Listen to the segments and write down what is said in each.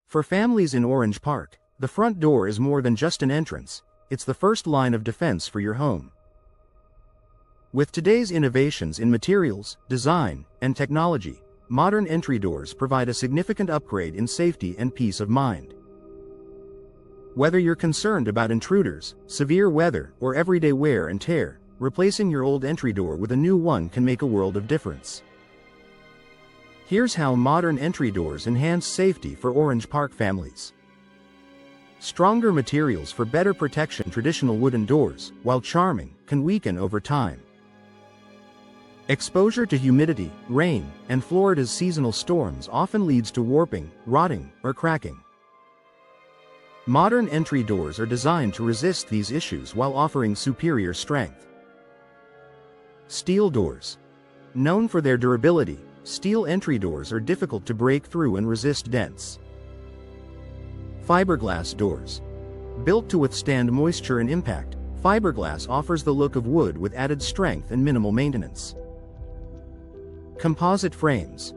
For families in Orange Park, the front door is more than just an entrance, it's the first line of defense for your home. With today's innovations in materials, design, and technology, modern entry doors provide a significant upgrade in safety and peace of mind. Whether you're concerned about intruders, severe weather, or everyday wear and tear, replacing your old entry door with a new one can make a world of difference. Here's how modern entry doors enhance safety for Orange Park families. Stronger materials for better protection. Traditional wooden doors, while charming, can weaken over time. Exposure to humidity, rain, and Florida's seasonal storms often leads to warping, rotting, or cracking. Modern entry doors are designed to resist these issues while offering superior strength. Steel doors. Known for their durability, steel entry doors are difficult to break through and resist dents. Fiberglass doors. Built to withstand moisture and impact, fiberglass offers the look of wood with added strength and minimal maintenance. Composite frames.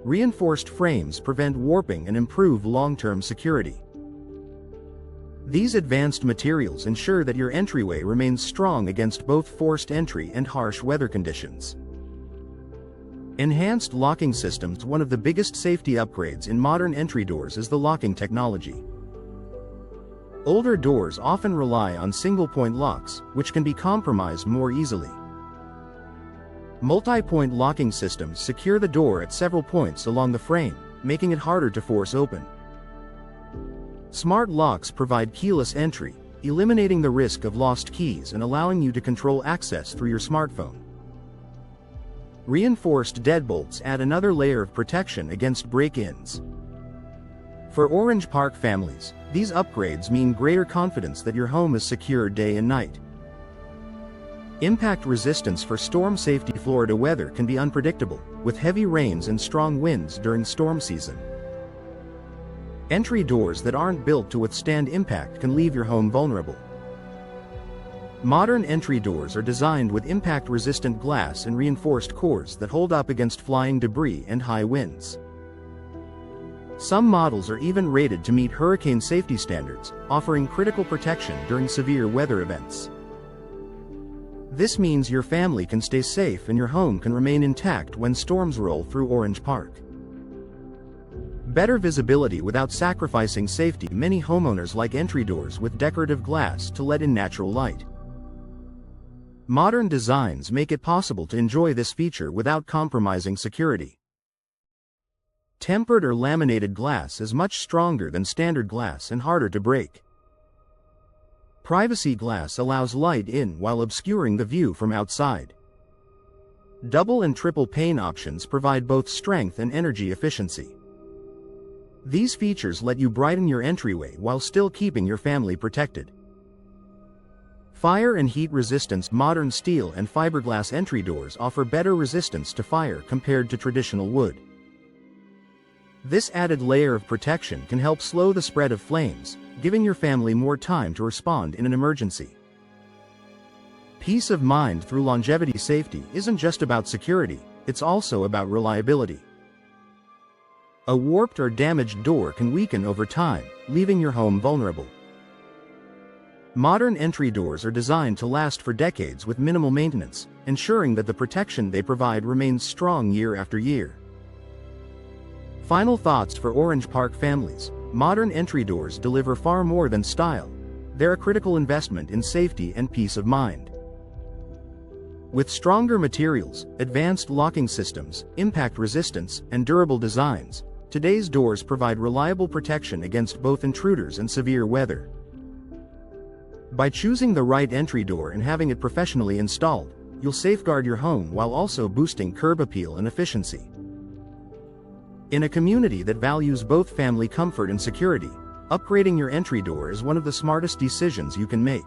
Reinforced frames prevent warping and improve long-term security. These advanced materials ensure that your entryway remains strong against both forced entry and harsh weather conditions. Enhanced locking systems. One of the biggest safety upgrades in modern entry doors is the locking technology. Older doors often rely on single-point locks, which can be compromised more easily. Multi-point locking systems secure the door at several points along the frame, making it harder to force open. Smart locks provide keyless entry, eliminating the risk of lost keys and allowing you to control access through your smartphone. Reinforced deadbolts add another layer of protection against break-ins. For Orange Park families, these upgrades mean greater confidence that your home is secure day and night. Impact resistance. For storm safety. Florida weather can be unpredictable, with heavy rains and strong winds during storm season. Entry doors that aren't built to withstand impact can leave your home vulnerable. Modern entry doors are designed with impact-resistant glass and reinforced cores that hold up against flying debris and high winds. Some models are even rated to meet hurricane safety standards, offering critical protection during severe weather events. This means your family can stay safe and your home can remain intact when storms roll through Orange Park. Better visibility without sacrificing safety. Many homeowners like entry doors with decorative glass to let in natural light. Modern designs make it possible to enjoy this feature without compromising security. Tempered or laminated glass is much stronger than standard glass and harder to break. Privacy glass allows light in while obscuring the view from outside. Double and triple pane options provide both strength and energy efficiency. These features let you brighten your entryway while still keeping your family protected. Fire and heat resistance. Modern steel and fiberglass entry doors offer better resistance to fire compared to traditional wood. This added layer of protection can help slow the spread of flames, giving your family more time to respond in an emergency. Peace of mind. Through longevity. Safety isn't just about security, it's also about reliability. A warped or damaged door can weaken over time, leaving your home vulnerable. Modern entry doors are designed to last for decades with minimal maintenance, ensuring that the protection they provide remains strong year after year. Final thoughts for Orange Park families. Modern entry doors deliver far more than style. They're a critical investment in safety and peace of mind. With stronger materials, advanced locking systems, impact resistance, and durable designs, today's doors provide reliable protection against both intruders and severe weather. By choosing the right entry door and having it professionally installed, you'll safeguard your home while also boosting curb appeal and efficiency. In a community that values both family comfort and security, upgrading your entry door is one of the smartest decisions you can make.